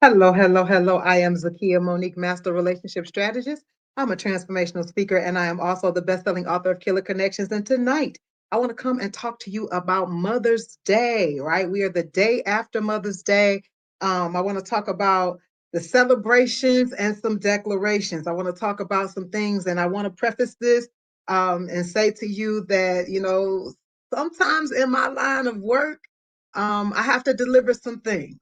Hello, hello, hello. I am Zakiya Monique, Master Relationship Strategist. I'm a transformational speaker, and I am also the best-selling author of Killer Connections. And tonight, I want to come and talk to you about Mother's Day, right? We are the day after Mother's Day. I want to talk about the celebrations and some declarations. I want to talk about some things, and I want to preface this and say to you that, sometimes in my line of work, I have to deliver some things,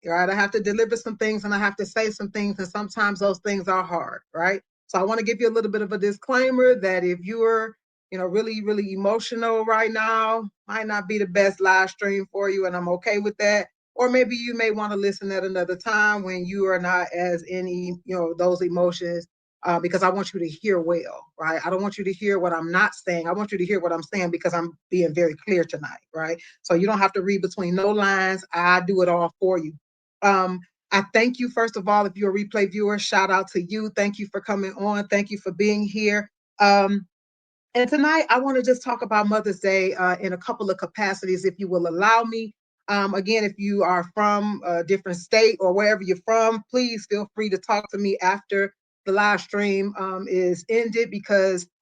right? I have to deliver some things and I have to say some things, and sometimes those things are hard, right? So I want to give you a little bit of a disclaimer that if you're, really, really emotional right now, might not be the best live stream for you, and I'm okay with that. Or maybe you may want to listen at another time when you are not as any, those emotions, because I want you to hear well, right? I don't want you to hear what I'm not saying. I want you to hear what I'm saying because I'm being very clear tonight, right? So you don't have to read between no lines. I do it all for you. Um, I thank you, first of all, if you're a replay viewer, shout out to you. Thank you for coming on. Thank you for being here. And tonight, I want to just talk about Mother's Day in a couple of capacities, if you will allow me. Again, if you are from a different state or wherever you're from, please feel free to talk to me after the live stream is ended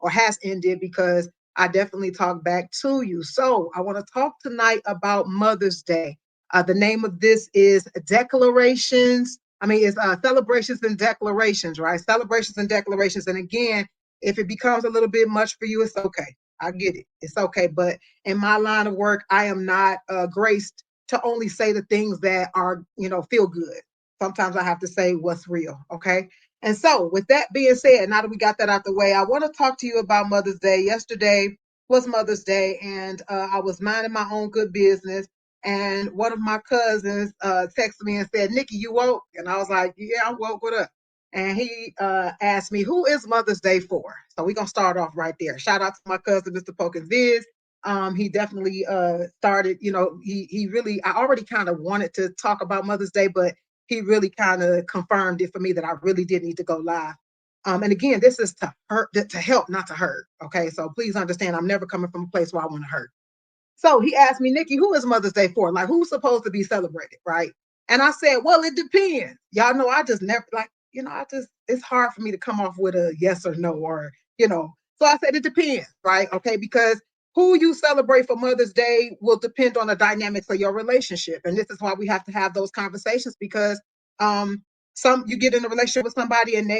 or has ended, because I definitely talk back to you. So I want to talk tonight about Mother's Day. The name of this is Declarations. It's Celebrations and Declarations, right? Celebrations and Declarations. And again, if it becomes a little bit much for you, it's okay. I get it. It's okay. But in my line of work, I am not graced to only say the things that are, feel good. Sometimes I have to say what's real. Okay. And so, with that being said, now that we got that out the way, I want to talk to you about Mother's Day. Yesterday was Mother's Day, and I was minding my own good business. And one of my cousins texted me and said, "Nikki, you woke?" And I was like, "Yeah, I woke. What up?" And he asked me, "Who is Mother's Day for?" So we're gonna start off right there. Shout out to my cousin, Mr. Pokin Viz. He definitely started. He really. I already kind of wanted to talk about Mother's Day, but he really kind of confirmed it for me that I really did need to go live. And again, this is to help, not to hurt. Okay, so please understand, I'm never coming from a place where I want to hurt. So he asked me, "Nikki, who is Mother's Day for? Like, who's supposed to be celebrated, right?" And I said, "Well, it depends." Y'all know I just never it's hard for me to come off with a yes or no, So I said it depends, right? Okay, because who you celebrate for Mother's Day will depend on the dynamics of your relationship. And this is why we have to have those conversations, because um some you get in a relationship with somebody and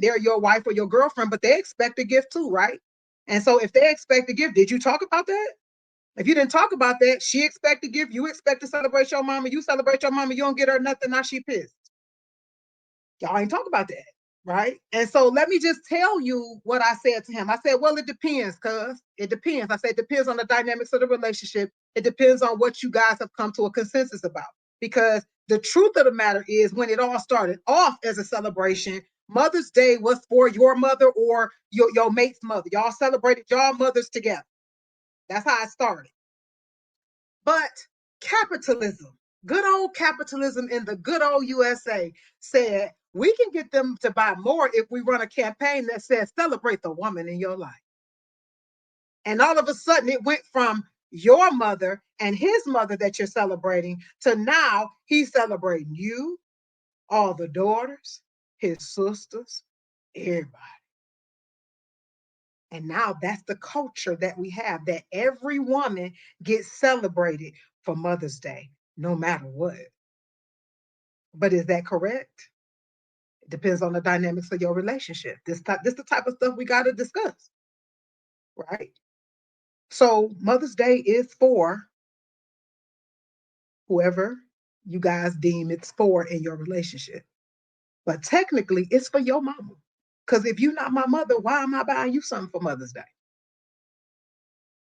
they're your wife or your girlfriend, but they expect a gift too, right? And so if they expect a gift, did you talk about that? If you didn't talk about that, she expect to give, you expect to celebrate your mama, you celebrate your mama, you don't get her nothing, now she pissed. Y'all ain't talk about that, right? And so let me just tell you what I said to him. I said, "Well, it depends, cuz it depends." I said, "It depends on the dynamics of the relationship. It depends on what you guys have come to a consensus about." Because the truth of the matter is, when it all started off as a celebration, Mother's Day was for your mother or your mate's mother. Y'all celebrated y'all mothers together. That's how it started. But capitalism, good old capitalism in the good old USA, said we can get them to buy more if we run a campaign that says celebrate the woman in your life. And all of a sudden, it went from your mother and his mother that you're celebrating to now he's celebrating you, all the daughters, his sisters, everybody. And now that's the culture that we have, that every woman gets celebrated for Mother's Day, no matter what. But is that correct? It depends on the dynamics of your relationship. This the type of stuff we got to discuss, right? So Mother's Day is for whoever you guys deem it's for in your relationship. But technically, it's for your mama. Because if you're not my mother, why am I buying you something for Mother's Day?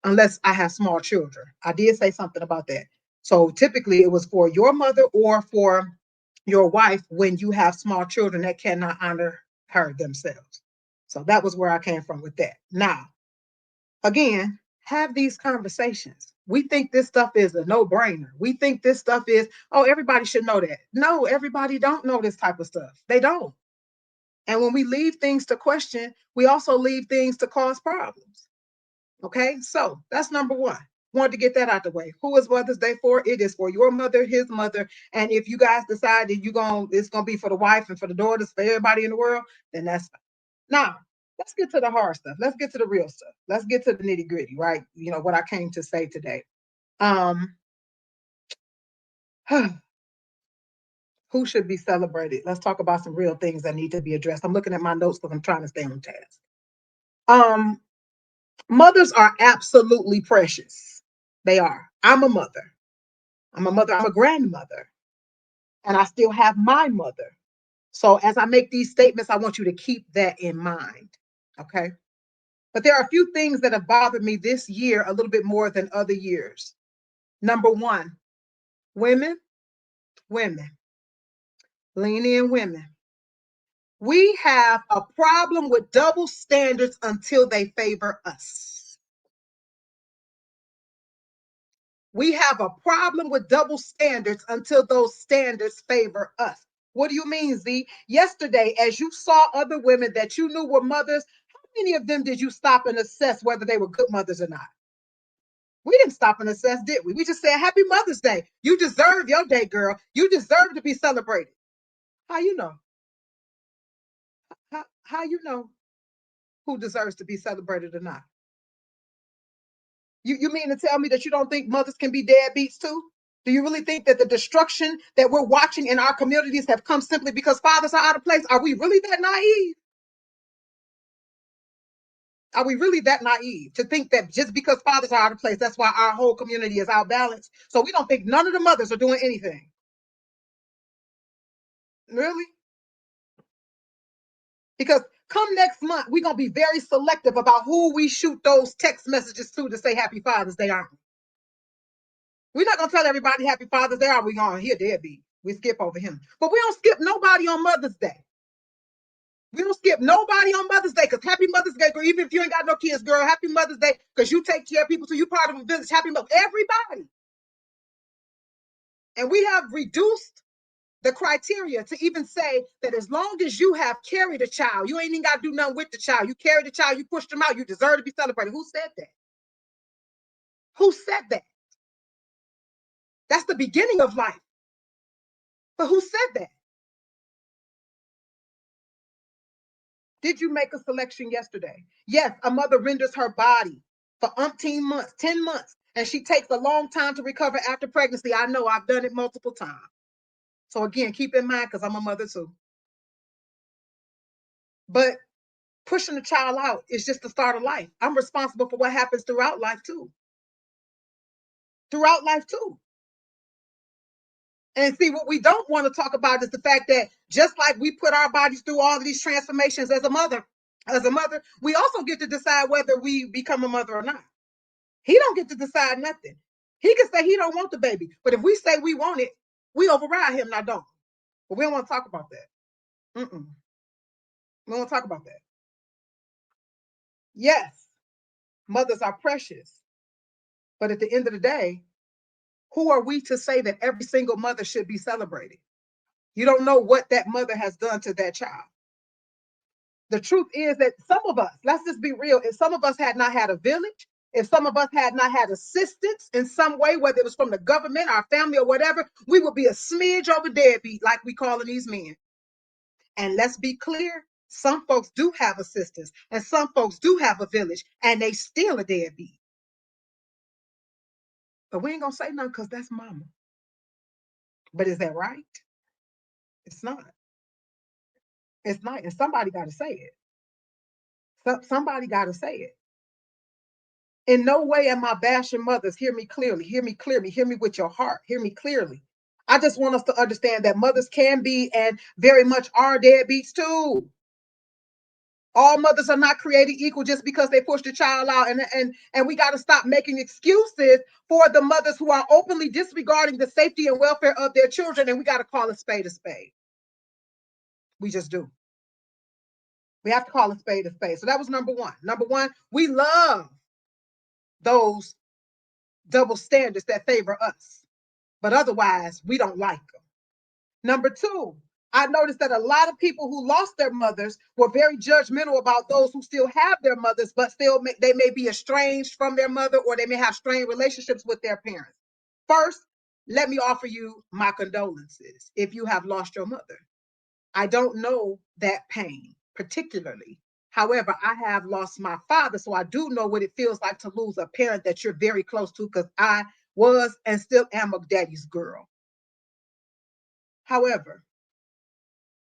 Unless I have small children. I did say something about that. So typically, it was for your mother or for your wife when you have small children that cannot honor her themselves. So that was where I came from with that. Now, again, have these conversations. We think this stuff is a no-brainer. We think this stuff is, oh, everybody should know that. No, everybody don't know this type of stuff. They don't. And when we leave things to question, we also leave things to cause problems. Okay, so that's number one. Wanted to get that out the way. Who is Mother's Day for? It is for your mother, his mother. And if you guys decide that it's gonna be for the wife and for the daughters, for everybody in the world, then that's fine. Now, let's get to the hard stuff. Let's get to the real stuff. Let's get to the nitty-gritty, right? You know what I came to say today. Um, who should be celebrated? Let's talk about some real things that need to be addressed. I'm looking at my notes because I'm trying to stay on task. Um, Mothers are absolutely precious. They are. I'm a mother. I'm a mother. I'm a grandmother. And I still have my mother. So as I make these statements, I want you to keep that in mind. Okay. But there are a few things that have bothered me this year a little bit more than other years. Number one, women, women, lean in, women. We have a problem with double standards until they favor us. We have a problem with double standards until those standards favor us. What do you mean, Z? Yesterday, as you saw other women that you knew were mothers, how many of them did you stop and assess whether they were good mothers or not? We didn't stop and assess, did we? We just said, Happy Mother's Day. You deserve your day, girl. You deserve to be celebrated. How you know? How you know who deserves to be celebrated or not? You mean to tell me that you don't think mothers can be deadbeats too? Do you really think that the destruction that we're watching in our communities have come simply because fathers are out of place? Are we really that naive? Are we really that naive to think that just because fathers are out of place, that's why our whole community is out balanced? So we don't think none of the mothers are doing anything. Really? Because come next month, we're going to be very selective about who we shoot those text messages to say Happy Father's Day, aren't we? We're not going to tell everybody Happy Father's Day, are we going to? Here, deadbeat. We skip over him. But we don't skip nobody on Mother's Day. We don't skip nobody on Mother's Day because Happy Mother's Day, girl. Even if you ain't got no kids, girl, Happy Mother's Day because you take care of people, so you part of a village. Happy Mother's everybody. And we have reduced the criteria to even say that as long as you have carried a child, you ain't even got to do nothing with the child. You carried the child, you pushed them out, you deserve to be celebrated. Who said that? Who said that? That's the beginning of life. But who said that? Did you make a selection yesterday? Yes, a mother renders her body for umpteen months, 10 months, and she takes a long time to recover after pregnancy. I know I've done it multiple times. So again, keep in mind, because I'm a mother too. But pushing the child out is just the start of life. I'm responsible for what happens throughout life too. Throughout life too. And see, what we don't want to talk about is the fact that just like we put our bodies through all of these transformations as a mother, we also get to decide whether we become a mother or not. He don't get to decide nothing. He can say he don't want the baby, but if we say we want it, we override him. Now don't. But we don't want to talk about that. Mm-mm. We don't want to talk about that. Yes, mothers are precious, but at the end of the day, who are we to say that every single mother should be celebrated? You don't know what that mother has done to that child. The truth is that some of us, let's just be real, if some of us had not had a village, if some of us had not had assistance in some way, whether it was from the government, our family, or whatever, we would be a smidge over deadbeat, like we calling these men. And let's be clear, some folks do have assistance, and some folks do have a village, and they still a deadbeat. But we ain't gonna say nothing because that's mama. But is that right? It's not. It's not. And somebody got to say it. Somebody got to say it. In no way am I bashing mothers. Hear me clearly. Hear me clearly. Hear me with your heart. Hear me clearly. I just want us to understand that mothers can be and very much are deadbeats too. All mothers are not created equal just because they pushed a child out, and we got to stop making excuses for the mothers who are openly disregarding the safety and welfare of their children, and we got to call a spade a spade. We just do. We have to call a spade a spade. So that was number one. Number one, we love those double standards that favor us, but otherwise we don't like them. Number two, I noticed that a lot of people who lost their mothers were very judgmental about those who still have their mothers, but they may be estranged from their mother, or they may have strained relationships with their parents. First, let me offer you my condolences if you have lost your mother. I don't know that pain particularly. However, I have lost my father, so I do know what it feels like to lose a parent that you're very close to, because I was and still am a daddy's girl. However,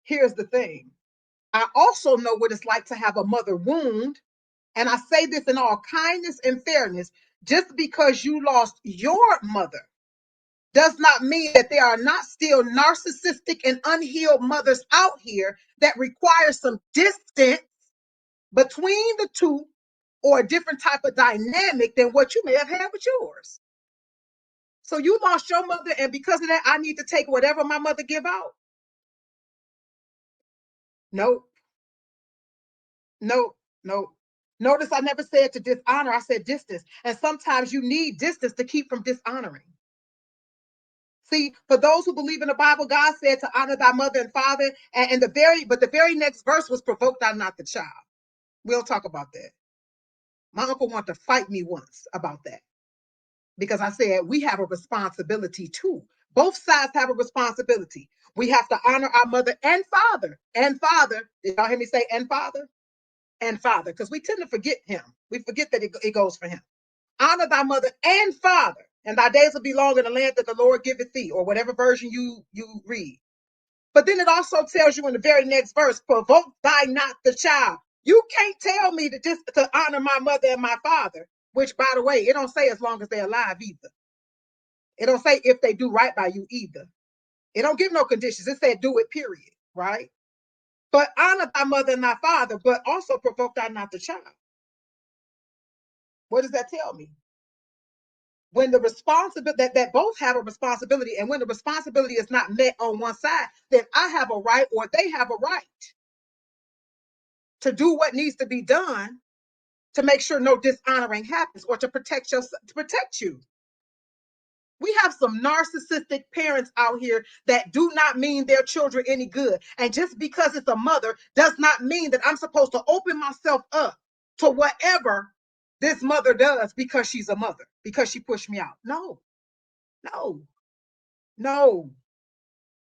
here's the thing. I also know what it's like to have a mother wound. And I say this in all kindness and fairness. Just because you lost your mother does not mean that there are not still narcissistic and unhealed mothers out here that require some distance between the two, or a different type of dynamic than what you may have had with yours. So you lost your mother, and because of that, I need to take whatever my mother give out. No, no, no. Notice I never said to dishonor, I said distance. And sometimes you need distance to keep from dishonoring. See, for those who believe in the Bible, God said to honor thy mother and father, and the very next verse was provoke thou not the child. We'll talk about that. My uncle wanted to fight me once about that, because I said we have a responsibility too. Both sides have a responsibility. We have to honor our mother and father. And father, did y'all hear me say and father? And father, because we tend to forget him. We forget that it goes for him. Honor thy mother and father, and thy days will be long in the land that the Lord giveth thee, or whatever version you read. But then it also tells you in the very next verse, provoke thy not the child. You can't tell me to honor my mother and my father, which, by the way, it don't say as long as they're alive either. It don't say if they do right by you either. It don't give no conditions. It said do it, period, right? But honor thy mother and thy father, but also provoke thy not the child. What does that tell me? When the responsibility that both have a responsibility, and when the responsibility is not met on one side, then I have a right, or they have a right, to do what needs to be done to make sure no dishonoring happens, or to protect you. We have some narcissistic parents out here that do not mean their children any good. And just because it's a mother does not mean that I'm supposed to open myself up to whatever this mother does because she's a mother, because she pushed me out. No, no, no.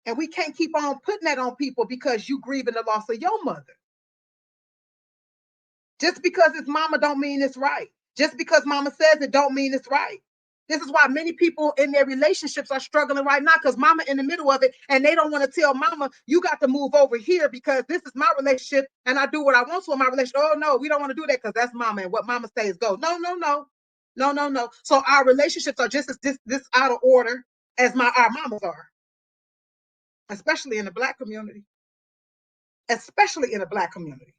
And we can't keep on putting that on people because you grieving the loss of your mother. Just because it's mama don't mean it's right. Just because mama says it don't mean it's right. This is why many people in their relationships are struggling right now, because mama in the middle of it, and they don't want to tell mama, you got to move over here because this is my relationship and I do what I want to in my relationship. Oh no, we don't want to do that because that's mama, and what mama says go. No, no, no. No, no, no. So our relationships are just as this out of order as our mamas are, especially in the black community. Especially in the black community.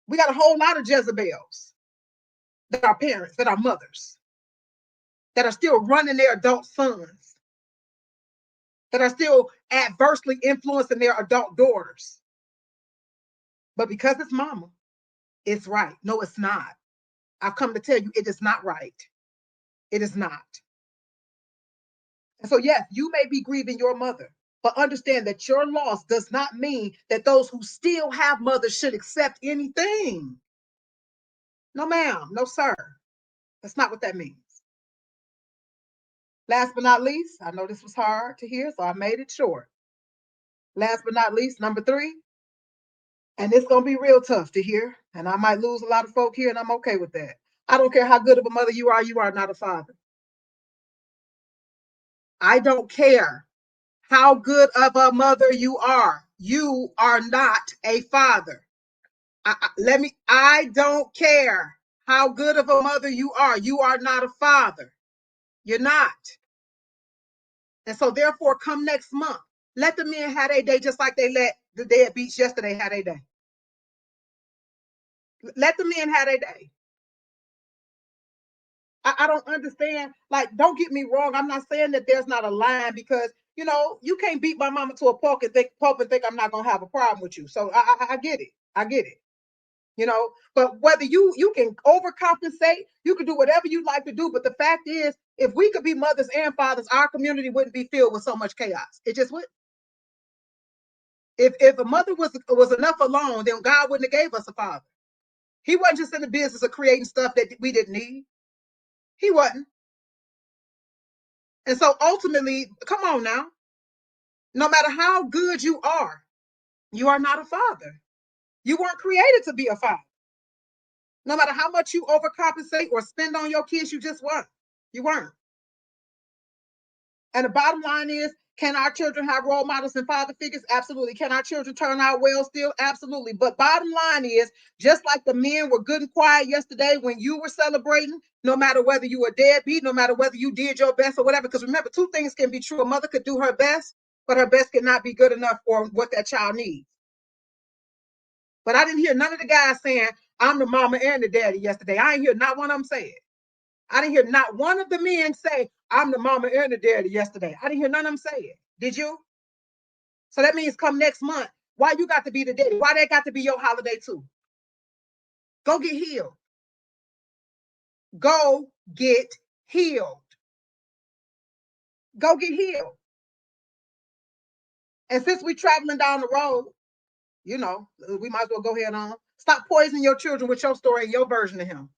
We got a whole lot of Jezebels that are parents, that are mothers, that are still running their adult sons, that are still adversely influencing their adult daughters. But because it's mama, it's right. No, it's not. I've come to tell you it is not right. It is not. And so, yes, you may be grieving your mother, but understand that your loss does not mean that those who still have mothers should accept anything. No, ma'am. No, sir. That's not what that means. Last but not least, I know this was hard to hear, so I made it short. Last but not least, number 3, and it's going to be real tough to hear, and I might lose a lot of folk here, and I'm okay with that. I don't care how good of a mother you are not a father. I don't care how good of a mother you are not a father. I don't care how good of a mother you are not a father. You're not. And so therefore, come next month, let the men have their day just like they let the deadbeats yesterday have their day. Let the men have their day. I don't understand. Like, don't get me wrong. I'm not saying that there's not a line, because you can't beat my mama to a pulp and think I'm not gonna have a problem with you. So I get it. I get it. But whether you can overcompensate, you can do whatever you like to do. But the fact is, if we could be mothers and fathers, our community wouldn't be filled with so much chaos. It just would. If a mother was enough alone, then God wouldn't have gave us a father. He wasn't just in the business of creating stuff that we didn't need. He wasn't. And so ultimately, come on now, no matter how good you are not a father. You weren't created to be a father. No matter how much you overcompensate or spend on your kids, you just weren't. You weren't. And the bottom line is, can our children have role models and father figures? Absolutely. Can our children turn out well still? Absolutely. But bottom line is, just like the men were good and quiet yesterday when you were celebrating, no matter whether you were deadbeat, no matter whether you did your best or whatever, because remember, two things can be true. A mother could do her best, but her best cannot be good enough for what that child needs. But I didn't hear none of the guys saying, I'm the mama and the daddy yesterday. I ain't hear not one of them say it. I didn't hear not one of the men say, I'm the mama and the daddy yesterday. I didn't hear none of them say it. Did you? So that means come next month, why you got to be the daddy? Why that got to be your holiday too? Go get healed. Go get healed. Go get healed. And since we're traveling down the road, you know, we might as well go ahead on. Stop poisoning your children with your story and your version of him.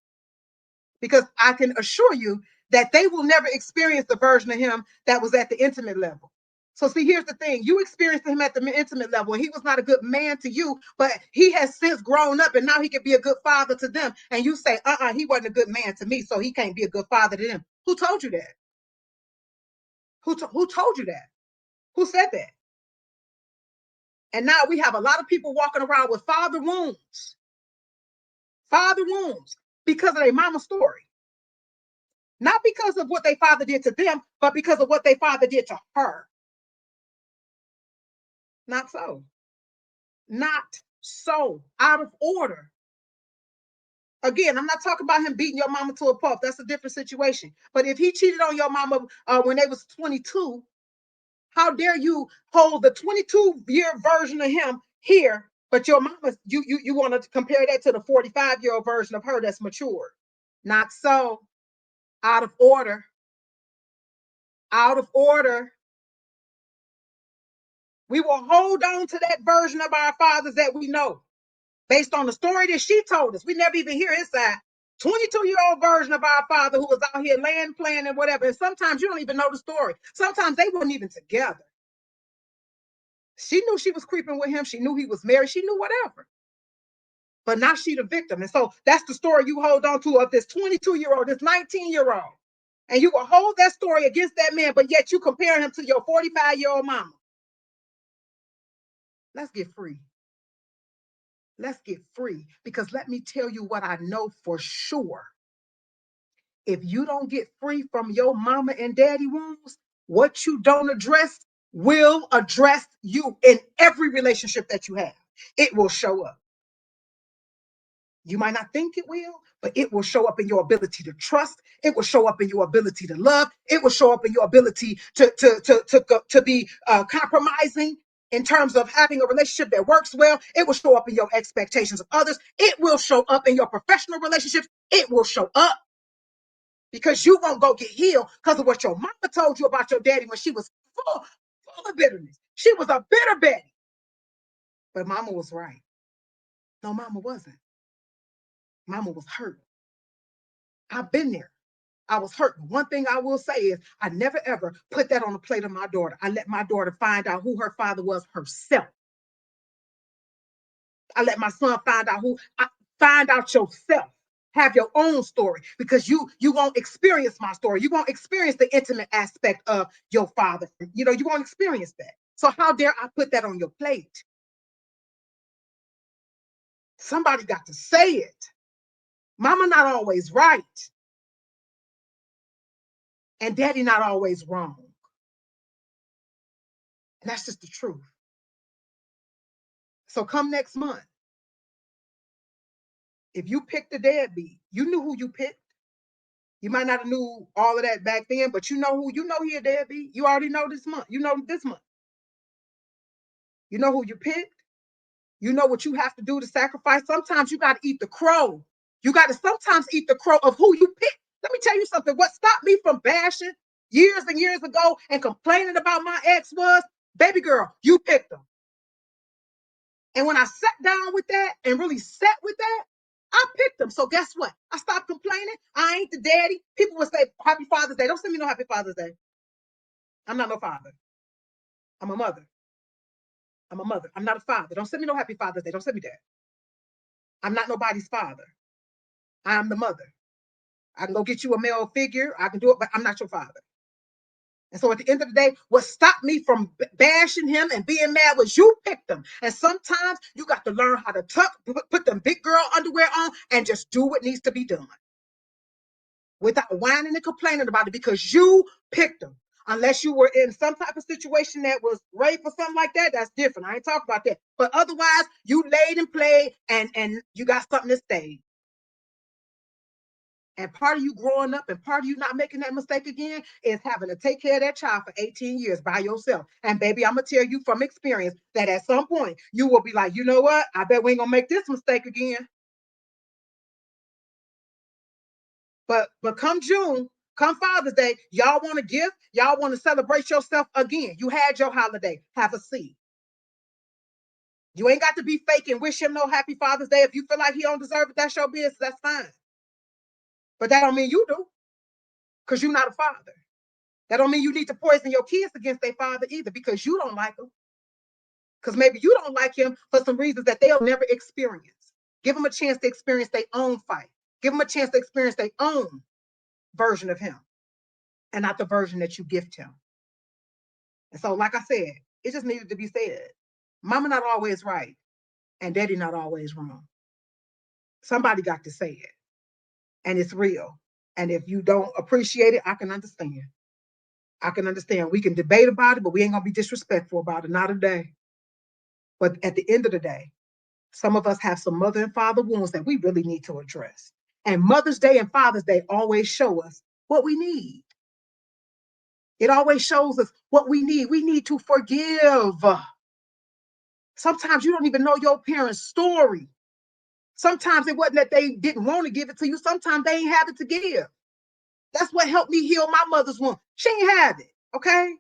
Because I can assure you that they will never experience the version of him that was at the intimate level. So see, here's the thing. You experienced him at the intimate level, and he was not a good man to you, but he has since grown up, and now he can be a good father to them. And you say, he wasn't a good man to me, so he can't be a good father to them. Who told you that? Who told you that? Who said that? And now we have a lot of people walking around with father wounds because of their mama story. Not because of what their father did to them, but because of what their father did to her. Not so. Not so. Out of order. Again, I'm not talking about him beating your mama to a pulp. That's a different situation. But if he cheated on your mama when they was 22, how dare you hold the 22-year version of him here, but your mama, you want to compare that to the 45-year-old version of her that's matured. Not so. Out of order. Out of order. We will hold on to that version of our fathers that we know based on the story that she told us. We never even hear his side. 22-year-old version of our father who was out here laying, playing, and whatever. And sometimes you don't even know the story. Sometimes they weren't even together. She knew she was creeping with him. She knew he was married. She knew whatever. But now she the victim. And so that's the story you hold on to of this 22-year-old, this 19-year-old. And you will hold that story against that man, but yet you compare him to your 45-year-old mama. Let's get free. Let's get free. Because let me tell you what I know for sure. If you don't get free from your mama and daddy wounds, what you don't address will address you in every relationship that you have. It will show up. You might not think it will, but it will show up in your ability to trust. It will show up in your ability to love. It will show up in your ability to be compromising in terms of having a relationship that works well. It will show up in your expectations of others. It will show up in your professional relationships. It will show up because you won't go get healed because of what your mama told you about your daddy when she was full of bitterness. She was a bitter Betty. But mama was right. No, mama wasn't. Mama was hurt. I've been there. I was hurt. One thing I will say is I never ever put that on the plate of my daughter. I let my daughter find out who her father was herself. I let my son find out yourself. Have your own story because you won't experience my story. You won't experience the intimate aspect of your father. You know, you won't experience that. So how dare I put that on your plate? Somebody got to say it. Mama not always right. And daddy not always wrong. And that's just the truth. So come next month, if you picked a deadbeat, you knew who you picked. You might not have knew all of that back then, but you know who you know he a deadbeat. You already know this month. You know this month. You know who you picked. You know what you have to do to sacrifice. Sometimes you got to eat the crow. You got to sometimes eat the crow of who you pick. Let me tell you something. What stopped me from bashing years and years ago and complaining about my ex was, baby girl, you picked them. And when I sat down with that and really sat with that, I picked them. So guess what? I stopped complaining. I ain't the daddy. People would say, Happy Father's Day. Don't send me no Happy Father's Day. I'm not no father. I'm a mother. I'm a mother. I'm not a father. Don't send me no Happy Father's Day. Don't send me that. I'm not nobody's father. I'm the mother. I can go get you a male figure. I can do it, but I'm not your father. And so at the end of the day, what stopped me from bashing him and being mad was you picked him. And sometimes you got to learn how to put them big girl underwear on and just do what needs to be done without whining and complaining about it because you picked them. Unless you were in some type of situation that was rape or something like that, that's different. I ain't talking about that. But otherwise, you laid and played and you got something to stay. And part of you growing up and part of you not making that mistake again is having to take care of that child for 18 years by yourself. And baby, I'm going to tell you from experience that at some point you will be like, you know what? I bet we ain't going to make this mistake again. But come June, come Father's Day, y'all want a gift? Y'all want to celebrate yourself again. You had your holiday. Have a seat. You ain't got to be fake and wish him no happy Father's Day. If you feel like he don't deserve it, that's your business. That's fine. But that don't mean you do, because you're not a father. That don't mean you need to poison your kids against their father either because you don't like them. Because maybe you don't like him for some reasons that they'll never experience. Give them a chance to experience their own fight. Give them a chance to experience their own version of him and not the version that you gift him. And so, like I said, it just needed to be said. Mama not always right and daddy not always wrong. Somebody got to say it. And it's real. And if you don't appreciate it, I can understand. I can understand. We can debate about it, but we ain't gonna be disrespectful about it. Not today. But at the end of the day, some of us have some mother and father wounds that we really need to address. And Mother's Day and Father's Day always show us what we need. It always shows us what we need. We need to forgive. Sometimes you don't even know your parents' story. Sometimes it wasn't that they didn't want to give it to you. Sometimes they ain't have it to give. That's what helped me heal my mother's wound. She ain't have it, okay?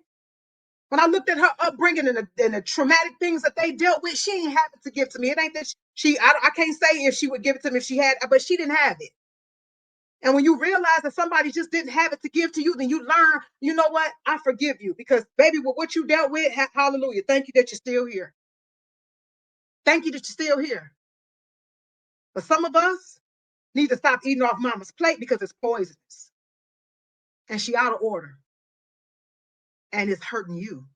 When I looked at her upbringing and the traumatic things that they dealt with, she ain't have it to give to me. It ain't that I can't say if she would give it to me if she had, but she didn't have it. And when you realize that somebody just didn't have it to give to you, then you learn, you know what? I forgive you because, baby, with what you dealt with, hallelujah. Thank you that you're still here. Thank you that you're still here. But some of us need to stop eating off mama's plate because it's poisonous. And she out of order. And it's hurting you.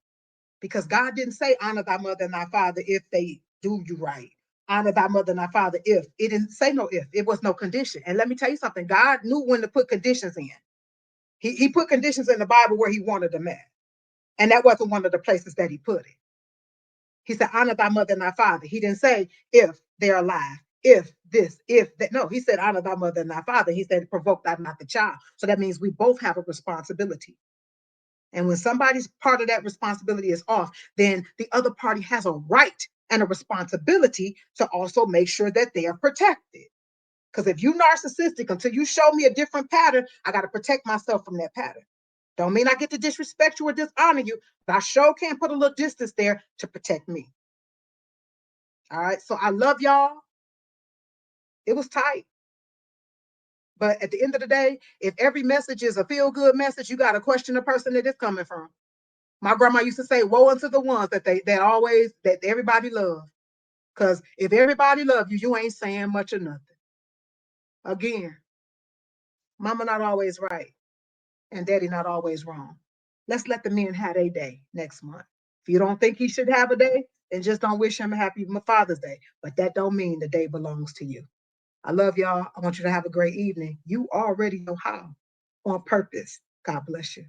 Because God didn't say, honor thy mother and thy father if they do you right. Honor thy mother and thy father if. It didn't say no if. It was no condition. And let me tell you something. God knew when to put conditions in. He put conditions in the Bible where he wanted them at. And that wasn't one of the places that he put it. He said, honor thy mother and thy father. He didn't say if they're alive, if this, if that. No, he said, honor thy mother and thy father. He said, provoke thy not the child. So that means we both have a responsibility. And when somebody's part of that responsibility is off, then the other party has a right and a responsibility to also make sure that they are protected. Because if you narcissistic, until you show me a different pattern, I got to protect myself from that pattern. Don't mean I get to disrespect you or dishonor you, but I sure can put a little distance there to protect me. All right. So I love y'all. It was tight. But at the end of the day, if every message is a feel-good message, you got to question the person that it's coming from. My grandma used to say, woe unto the ones that everybody loves. Because if everybody love you, you ain't saying much or nothing. Again, mama not always right and daddy not always wrong. Let's let the men have their day next month. If you don't think he should have a day, then just don't wish him a happy Father's Day. But that don't mean the day belongs to you. I love y'all. I want you to have a great evening. You already know how. On purpose. God bless you.